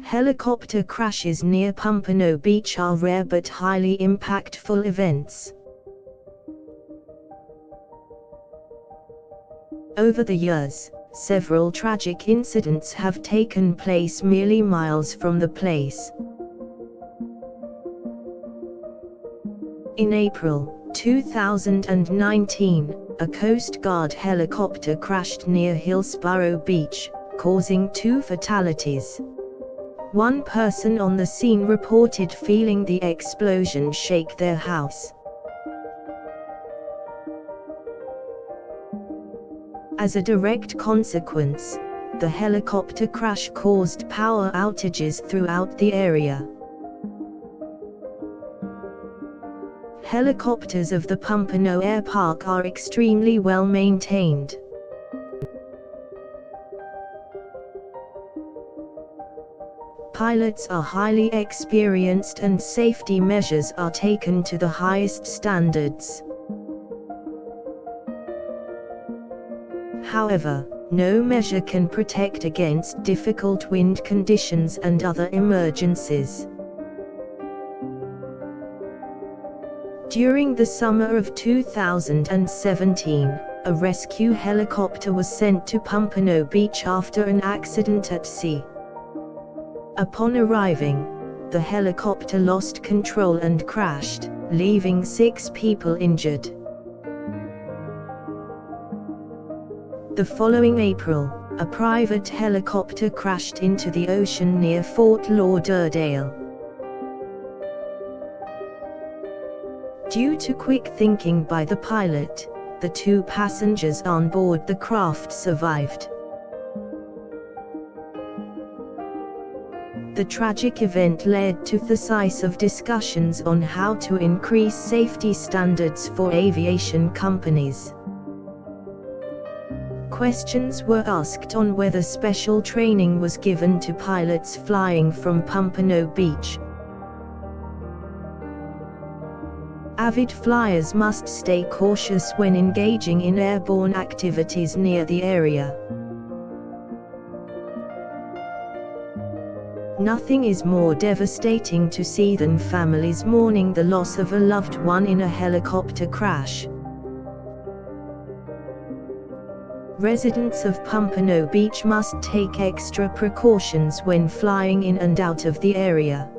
Helicopter crashes near Pompano Beach are rare but highly impactful events. Over the years, several tragic incidents have taken place merely miles from the place. In April 2019, a Coast Guard helicopter crashed near Hillsborough Beach, causing 2 fatalities. One person on the scene reported feeling the explosion shake their house. As a direct consequence, the helicopter crash caused power outages throughout the area. Helicopters of the Pompano Air Park are extremely well maintained. Pilots are highly experienced and safety measures are taken to the highest standards. However, no measure can protect against difficult wind conditions and other emergencies. During the summer of 2017, a rescue helicopter was sent to Pompano Beach after an accident at sea. Upon arriving, the helicopter lost control and crashed, leaving 6 people injured. The following April, a private helicopter crashed into the ocean near Fort Lauderdale. Due to quick thinking by the pilot, the 2 passengers on board the craft survived. The tragic event led to decisive discussions on how to increase safety standards for aviation companies. Questions were asked on whether special training was given to pilots flying from Pompano Beach. Avid flyers must stay cautious when engaging in airborne activities near the area. Nothing is more devastating to see than families mourning the loss of a loved one in a helicopter crash. Residents of Pompano Beach must take extra precautions when flying in and out of the area.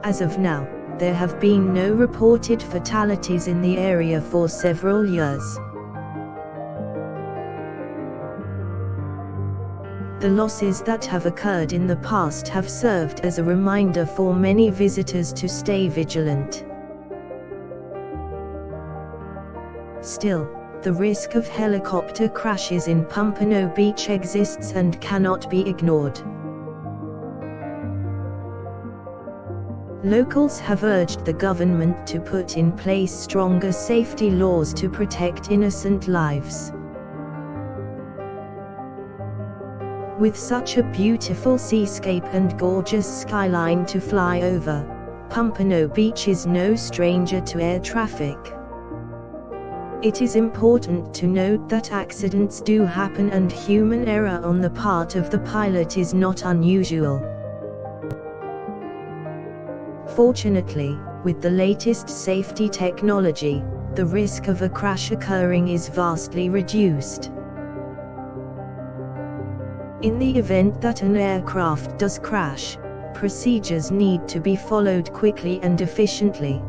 As of now, there have been no reported fatalities in the area for several years. The losses that have occurred in the past have served as a reminder for many visitors to stay vigilant. Still, the risk of helicopter crashes in Pompano Beach exists and cannot be ignored. Locals have urged the government to put in place stronger safety laws to protect innocent lives. With such a beautiful seascape and gorgeous skyline to fly over, Pompano Beach is no stranger to air traffic. It is important to note that accidents do happen and human error on the part of the pilot is not unusual. Fortunately, with the latest safety technology, the risk of a crash occurring is vastly reduced. In the event that an aircraft does crash, procedures need to be followed quickly and efficiently.